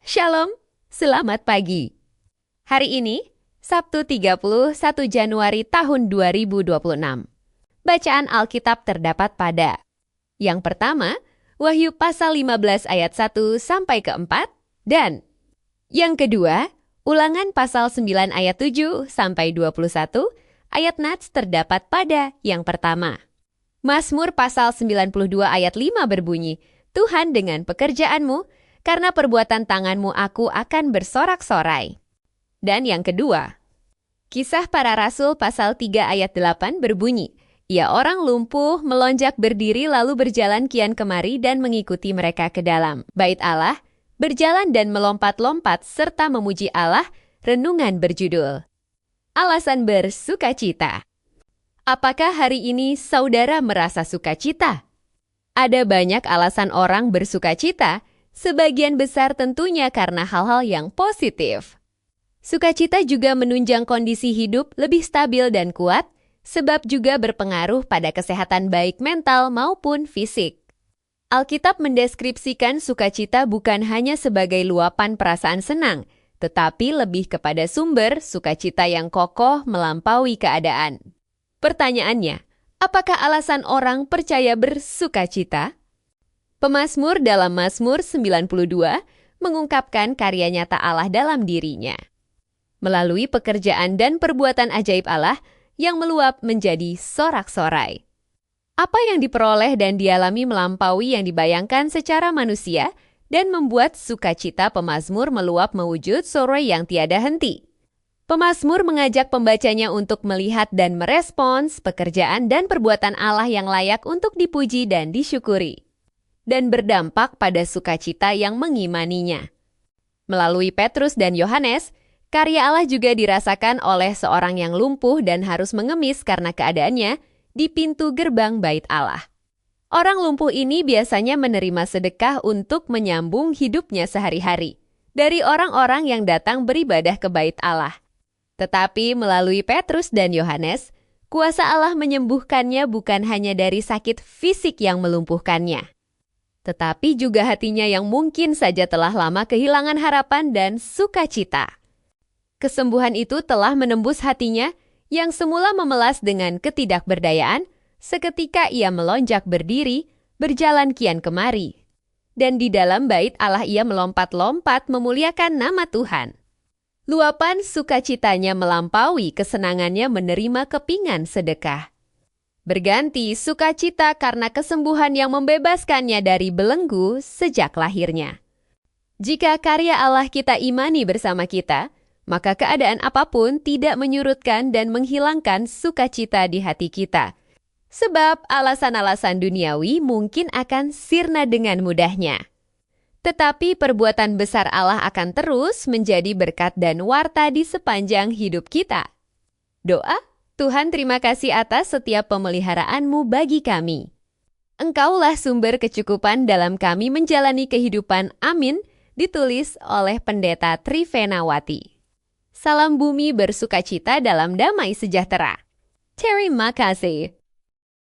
Shalom, selamat pagi. Hari ini, Sabtu 31 Januari tahun 2026. Bacaan Alkitab terdapat pada yang pertama, Wahyu pasal 15 ayat 1 sampai ke 4, dan yang kedua, Ulangan pasal 9 ayat 7 sampai 21, ayat Nats terdapat pada yang pertama. Mazmur pasal 92 ayat 5 berbunyi, Tuhan dengan pekerjaanmu, karena perbuatan tanganmu aku akan bersorak-sorai. Dan yang kedua, Kisah Para Rasul pasal 3 ayat 8 berbunyi, ia orang lumpuh melonjak berdiri lalu berjalan kian kemari dan mengikuti mereka ke dalam bait Allah, berjalan dan melompat-lompat serta memuji Allah, renungan berjudul Alasan Bersukacita. Apakah hari ini saudara merasa sukacita? Ada banyak alasan orang bersukacita, sebagian besar tentunya karena hal-hal yang positif. Sukacita juga menunjang kondisi hidup lebih stabil dan kuat, sebab juga berpengaruh pada kesehatan baik mental maupun fisik. Alkitab mendeskripsikan sukacita bukan hanya sebagai luapan perasaan senang, tetapi lebih kepada sumber sukacita yang kokoh melampaui keadaan. Pertanyaannya, apakah alasan orang percaya bersukacita? Pemazmur dalam Mazmur 92 mengungkapkan karya nyata Allah dalam dirinya. Melalui pekerjaan dan perbuatan ajaib Allah yang meluap menjadi sorak-sorai. Apa yang diperoleh dan dialami melampaui yang dibayangkan secara manusia dan membuat sukacita pemazmur meluap mewujud sorai yang tiada henti. Pemazmur mengajak pembacanya untuk melihat dan merespons pekerjaan dan perbuatan Allah yang layak untuk dipuji dan disyukuri, dan berdampak pada sukacita yang mengimaninya. Melalui Petrus dan Yohanes, karya Allah juga dirasakan oleh seorang yang lumpuh dan harus mengemis karena keadaannya di pintu gerbang bait Allah. Orang lumpuh ini biasanya menerima sedekah untuk menyambung hidupnya sehari-hari dari orang-orang yang datang beribadah ke bait Allah. Tetapi melalui Petrus dan Yohanes, kuasa Allah menyembuhkannya bukan hanya dari sakit fisik yang melumpuhkannya, tetapi juga hatinya yang mungkin saja telah lama kehilangan harapan dan sukacita. Kesembuhan itu telah menembus hatinya yang semula memelas dengan ketidakberdayaan, seketika ia melonjak berdiri, berjalan kian kemari. Dan di dalam bait Allah ia melompat-lompat memuliakan nama Tuhan. Luapan sukacitanya melampaui kesenangannya menerima kepingan sedekah. Berganti sukacita karena kesembuhan yang membebaskannya dari belenggu sejak lahirnya. Jika karya Allah kita imani bersama kita, maka keadaan apapun tidak menyurutkan dan menghilangkan sukacita di hati kita. Sebab alasan-alasan duniawi mungkin akan sirna dengan mudahnya. Tetapi perbuatan besar Allah akan terus menjadi berkat dan warta di sepanjang hidup kita. Doa, Tuhan, terima kasih atas setiap pemeliharaanmu bagi kami. Engkaulah sumber kecukupan dalam kami menjalani kehidupan. Amin, ditulis oleh Pendeta Trivena-Wati. Salam bumi bersukacita dalam damai sejahtera. Terima kasih.